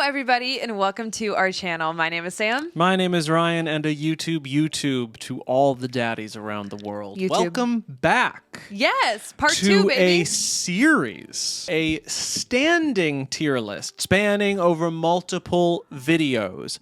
everybody, and welcome to our channel. My name is Sam. My name is Ryan, and a YouTube to all the daddies around the world. YouTube. Welcome back. Yes, part to 2, baby. A series, a standing tier list spanning over multiple videos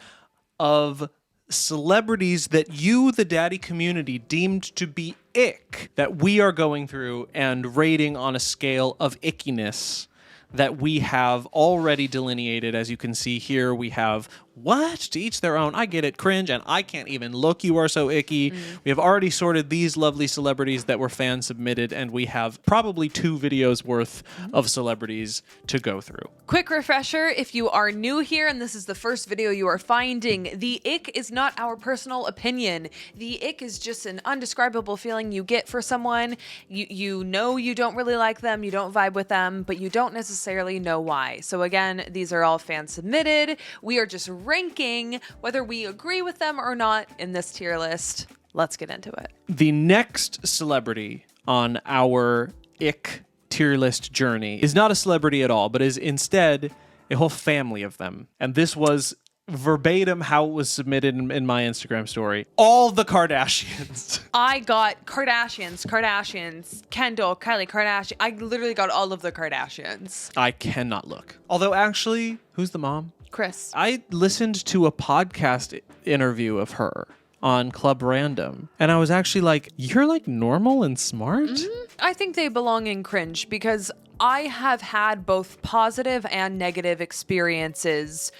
of celebrities that you, the daddy community, deemed to be ick, that we are going through and rating on a scale of ickiness that we have already delineated. As you can see here, we have what? To each their own. I get it, cringe, and I can't even look. You are so icky. We have already sorted these lovely celebrities that were fan submitted, and we have probably 2 videos worth of celebrities to go through. Quick refresher, if you are new here and this is the first video you are finding, the ick is not our personal opinion. The ick is just an undescribable feeling you get for someone. You know you don't really like them, you don't vibe with them, but you don't necessarily know why. So again, these are all fan submitted. We are just ranking whether we agree with them or not in this tier list. Let's get into it. The next celebrity on our ick tier list journey is not a celebrity at all, but is instead a whole family of them. And this was verbatim how it was submitted in my Instagram story. All the Kardashians. I got Kardashians, Kendall, Kylie Kardashian. I literally got all of the Kardashians. I cannot look. Although actually, who's the mom? Chris. I listened to a podcast interview of her on Club Random, and I was actually like, you're like normal and smart? I think they belong in cringe because I have had both positive and negative experiences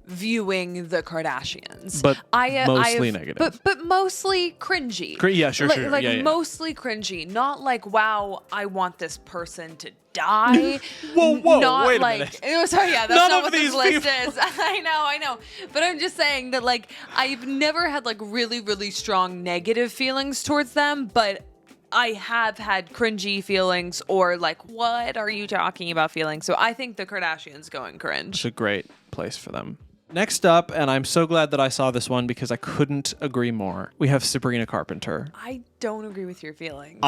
viewing the Kardashians, But mostly negative. but mostly cringy. Yeah, sure. Like Mostly cringy, not like, wow, I want this person to die. Whoa, not wait a like, minute. Oh, sorry, yeah, that's None not of what this these list people- is. I know. But I'm just saying that, like, I've never had like really, really strong negative feelings towards them, but I have had cringy feelings or like, what are you talking about feelings? So I think the Kardashians go in cringe. It's a great place for them. Next up, and I'm so glad that I saw this one because I couldn't agree more, we have Sabrina Carpenter. I don't agree with your feelings.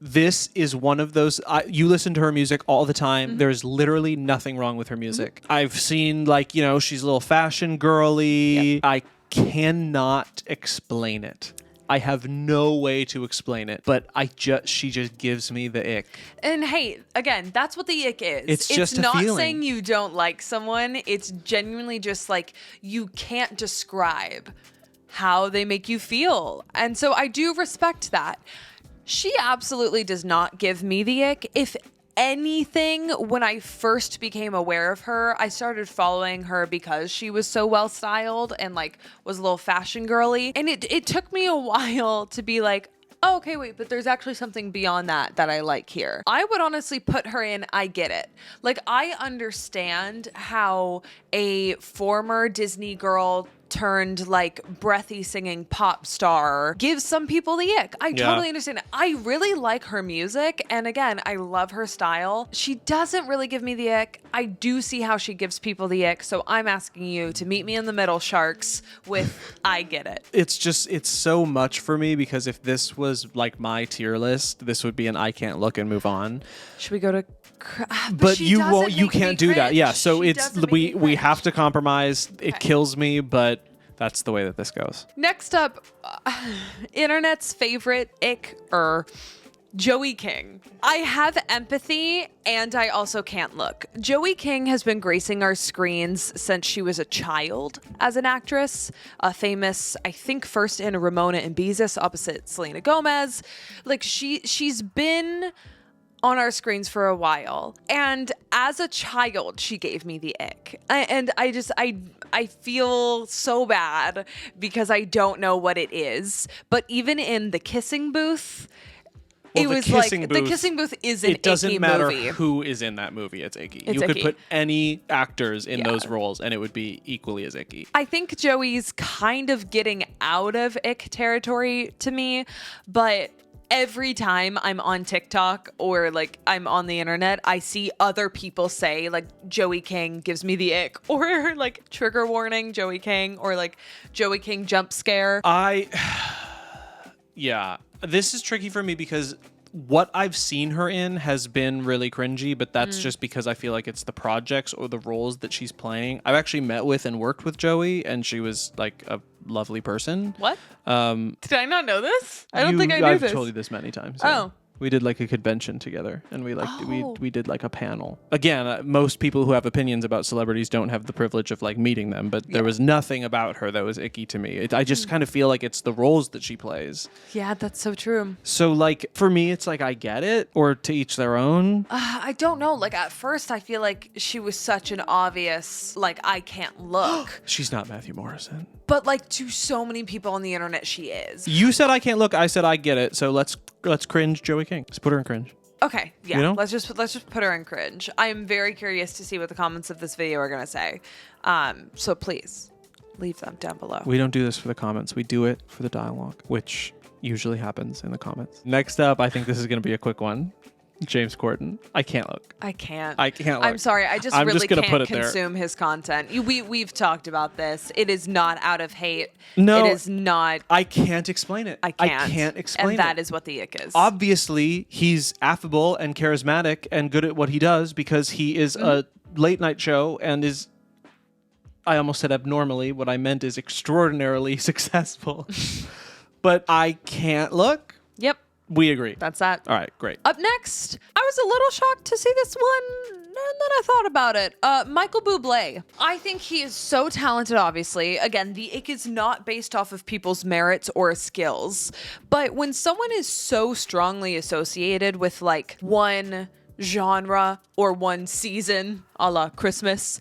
This is one of those, you listen to her music all the time. There's literally nothing wrong with her music. I've seen, like, she's a little fashion girly. Yep. I cannot explain it. I have no way to explain it, but she just gives me the ick. And hey, again, that's what the ick is. It's just a not feeling. saying you don't like someone. It's genuinely just like you can't describe how they make you feel. And so I do respect that. She absolutely does not give me the ick. If anything, when I first became aware of her, I started following her because she was so well styled and like was a little fashion girly. And it took me a while to be like, oh, okay, wait, but there's actually something beyond that I like here. I would honestly put her in I get it. Like, I understand how a former Disney girl turned like breathy singing pop star gives some people the ick. I totally understand it. I really like her music, and again, I love her style. She doesn't really give me the ick. I do see how she gives people the ick, so I'm asking you to meet me in the middle, sharks, with I get it. It's so much for me because if this was like my tier list, this would be an I can't look and move on. Should we go to but you won't, you can't do that. Yeah, so we have to compromise. Okay. It kills me, but that's the way that this goes. Next up, internet's favorite ick-er, Joey King. I have empathy and I also can't look. Joey King has been gracing our screens since she was a child as an actress, famous, I think, first in Ramona and Beezus opposite Selena Gomez. Like, she's been on our screens for a while. And as a child, she gave me the ick. And I feel so bad because I don't know what it is. But even in The Kissing Booth, it was like, The Kissing Booth is an icky movie. It doesn't matter who is in that movie, it's icky. You could put any actors in those roles and it would be equally as icky. I think Joey's kind of getting out of ick territory to me, but every time I'm on TikTok or like I'm on the internet, I see other people say like Joey King gives me the ick, or like trigger warning Joey King, or like Joey King jump scare. Yeah, this is tricky for me because what I've seen her in has been really cringy, but that's just because I feel like it's the projects or the roles that she's playing. I've actually met with and worked with Joey, and she was like a lovely person. What? Did I not know this? I don't think I knew I've this. told you this many times. Oh. We did like a convention together, and we did like a panel. Again, most people who have opinions about celebrities don't have the privilege of like meeting them, but there was nothing about her that was icky to me. I just kind of feel like it's the roles that she plays. Yeah, that's so true. So like for me, it's like I get it, or to each their own. I don't know. Like at first, I feel like she was such an obvious, like, I can't look. She's not Matthew Morrison. But like to so many people on the internet, she is. You said I can't look. I said I get it. So let's cringe Joey King. Let's put her in cringe. Okay, yeah. You know? Let's just put her in cringe. I am very curious to see what the comments of this video are gonna say. So please leave them down below. We don't do this for the comments. We do it for the dialogue, which usually happens in the comments. Next up, I think this is gonna be a quick one. James Corden. I can't look. I can't. look. I'm sorry. I'm really just gonna can't put it consume his content. We've talked about this. It is not out of hate. No, it is not. I can't explain it. I can't explain and it. that is what the ick is. Obviously, he's affable and charismatic and good at what he does because he is a late night show and is, I almost said abnormally. What I meant is extraordinarily successful. But I can't look. Yep. We agree. That's that. All right, great. Up next, I was a little shocked to see this one, and then I thought about it. Michael Bublé. I think he is so talented, obviously. Again, the ick is not based off of people's merits or skills. But when someone is so strongly associated with, like, one genre or one season, a la Christmas,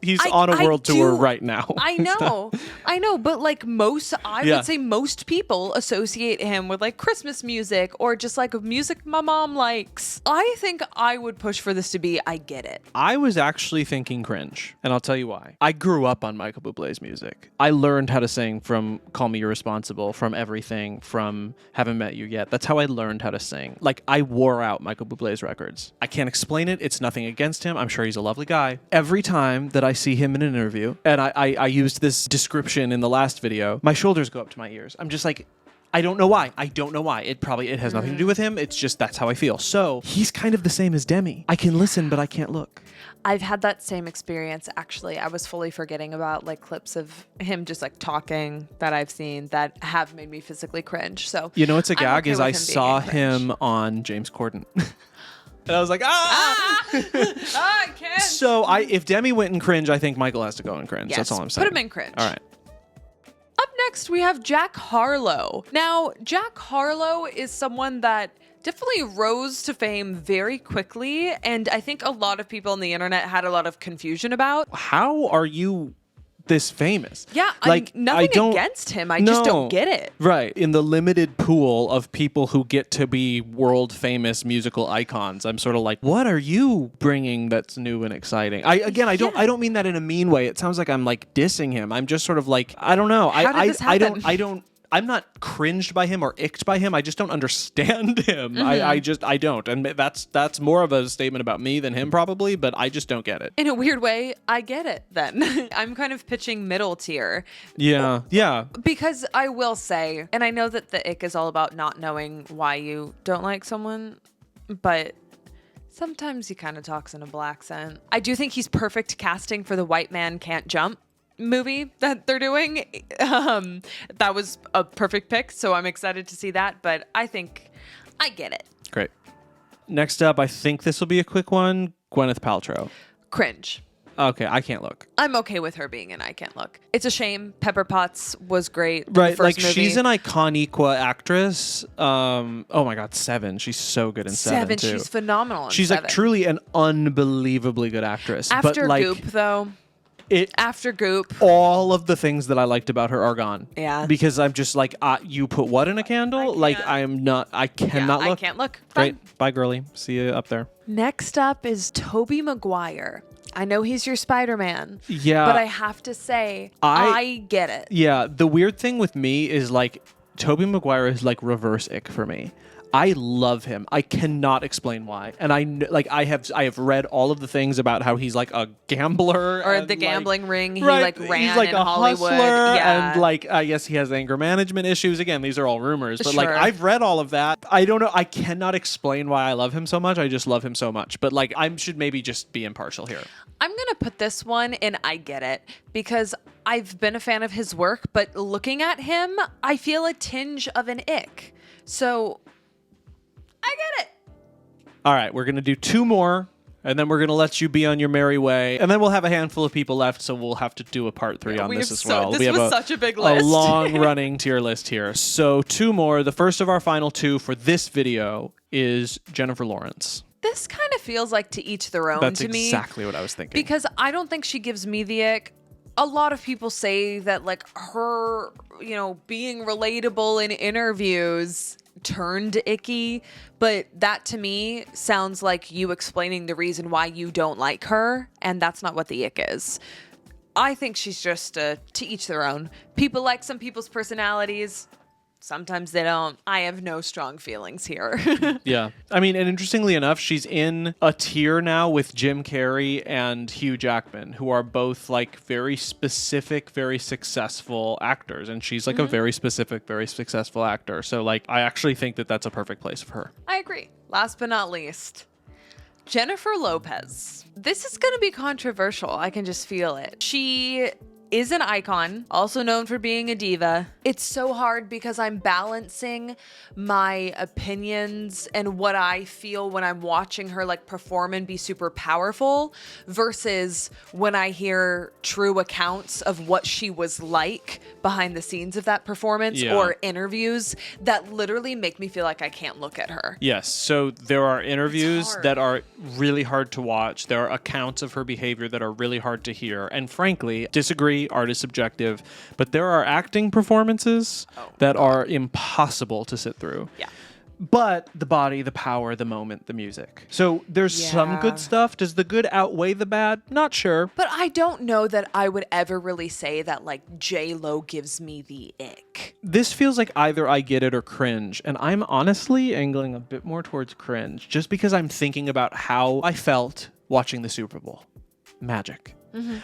He's on a world tour right now. I know, but like I would say most people associate him with like Christmas music or just like music my mom likes. I think I would push for this to be I get it. I was actually thinking cringe, and I'll tell you why. I grew up on Michael Bublé's music. I learned how to sing from Call Me Irresponsible, from Everything, from Haven't Met You Yet. That's how I learned how to sing. Like, I wore out Michael Bublé's records. I can't explain it. It's nothing against him. I'm sure he's a lovely guy. Every time that I see him in an interview, and I used this description in the last video, my shoulders go up to my ears. I'm just like, I don't know why. It has nothing to do with him. It's just that's how I feel. So he's kind of the same as Demi. I can listen, but I can't look. I've had that same experience, actually. I was fully forgetting about like clips of him just like talking that I've seen that have made me physically cringe. So you know what's a gag okay is I saw him on James Corden. And I was like, I can't. So if Demi went in cringe, I think Michael has to go in cringe. Yes, that's all I'm saying. put him in cringe. All right. Up next, we have Jack Harlow. Now, Jack Harlow is someone that definitely rose to fame very quickly, and I think a lot of people on the internet had a lot of confusion about. How are you this famous? Yeah, like nothing against him. I just don't get it. Right. In the limited pool of people who get to be world famous musical icons, I'm sort of like, what are you bringing that's new and exciting? I don't mean that in a mean way. It sounds like I'm like dissing him. I'm just sort of like, I don't know. How did this happen? I'm not cringed by him or icked by him. I just don't understand him. Mm-hmm. I don't. And that's more of a statement about me than him probably, but I just don't get it. In a weird way, I get it then. I'm kind of pitching middle tier. Yeah. Yeah. Because I will say, and I know that the ick is all about not knowing why you don't like someone, but sometimes he kind of talks in a black accent. I do think he's perfect casting for the White Man Can't Jump movie that they're doing. That was a perfect pick, so I'm excited to see that, but I think I get it. Great. Next up, I think this will be a quick one. Gwyneth Paltrow. Cringe. Okay, I can't look. I'm okay with her being in I Can't Look. It's a shame. Pepper Potts was great. Right, the first movie. She's an iconiqua actress. Oh my God, Seven. She's so good in Seven too. She's phenomenal in She's Seven. like truly an unbelievably good actress. After but, like, Goop, though. After Goop, all of the things that I liked about her are gone. Yeah. Because I'm just like, you put what in a candle? I cannot look. I can't look. Great. Bye, girly. See you up there. Next up is Toby Maguire. I know he's your Spider-Man. Yeah. But I have to say, I get it. Yeah. The weird thing with me is like, Toby Maguire is like reverse ick for me. I love him. I cannot explain why. And I have read all of the things about how he's like a gambler or and the gambling ring. He right, like ran he's like in a Hollywood. hustler, Yeah. and like I guess he has anger management issues. Again, these are all rumors, but like Sure. I've read all of that. I don't know. I cannot explain why I love him so much. I just love him so much. But like I should maybe just be impartial here. I'm going to put this one in I get it because I've been a fan of his work, but looking at him, I feel a tinge of an ick. So I get it. All right, we're going to do 2 more, and then we're going to let you be on your merry way. And then we'll have a handful of people left, so we'll have to do a part 3 on this as well. This was such a big list. A long-running tier list here. So 2 more. The first of our final 2 for this video is Jennifer Lawrence. This kind of feels like to each their own That's to me. exactly what I was thinking. Because I don't think she gives me the ick. A lot of people say that like her, being relatable in interviews turned icky, but that to me sounds like you explaining the reason why you don't like her, and that's not what the ick is. I think she's just to each their own. People like some people's personalities. Sometimes they don't. I have no strong feelings here. Yeah. I mean, and interestingly enough, she's in a tier now with Jim Carrey and Hugh Jackman, who are both like very specific, very successful actors. And she's like a very specific, very successful actor. So like, I actually think that that's a perfect place for her. I agree. Last but not least, Jennifer Lopez. This is going to be controversial. I can just feel it. She is an icon, also known for being a diva. It's so hard because I'm balancing my opinions and what I feel when I'm watching her like perform and be super powerful versus when I hear true accounts of what she was like behind the scenes of that performance or interviews that literally make me feel like I can't look at her. Yes. So there are interviews that are really hard to watch. There are accounts of her behavior that are really hard to hear. And frankly, disagree. Art is subjective, but there are acting performances that are impossible to sit through. Yeah. But the body, the power, the moment, the music. So there's some good stuff. Does the good outweigh the bad? Not sure. But I don't know that I would ever really say that like J-Lo gives me the ick. This feels like either I get it or cringe. And I'm honestly angling a bit more towards cringe just because I'm thinking about how I felt watching the Super Bowl. Magic.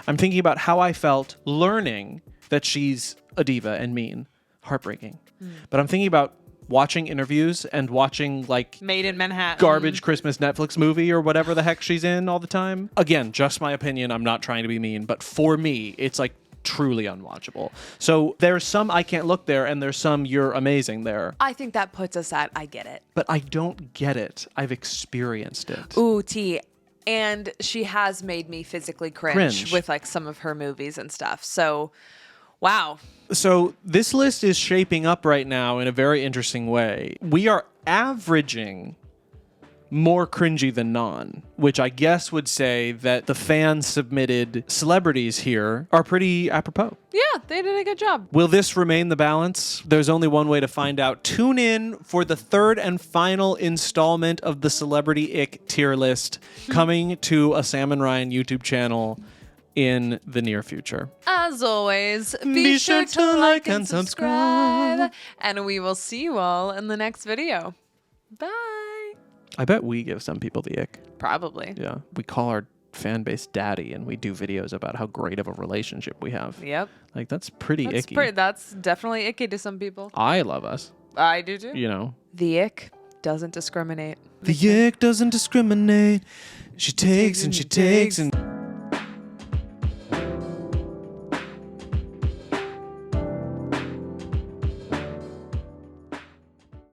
I'm thinking about how I felt learning that she's a diva and mean. Heartbreaking. But I'm thinking about watching interviews and watching like Made in Manhattan. garbage Christmas Netflix movie or whatever the heck she's in all the time. Again, just my opinion. I'm not trying to be mean, but for me, it's like truly unwatchable. So there's some I can't look there and there's some you're amazing there. I think that puts us at I get it. But I don't get it. I've experienced it. Ooh, T. And she has made me physically cringe with like some of her movies and stuff. So, wow. So this list is shaping up right now in a very interesting way. We are averaging more cringy than non, which I guess would say that the fan-submitted celebrities here are pretty apropos. Yeah, they did a good job. Will this remain the balance? There's only one way to find out. Tune in for the 3rd and final installment of the Celebrity Ick tier list coming to a Sam and Ryan YouTube channel in the near future. As always, be sure to like and subscribe. And we will see you all in the next video. Bye. I bet we give some people the ick. Probably. Yeah. We call our fan base daddy and we do videos about how great of a relationship we have. Yep. Like, that's pretty icky. That's definitely icky to some people. I love us. I do too. You know. The ick doesn't discriminate. The ick doesn't discriminate. She takes and she takes and...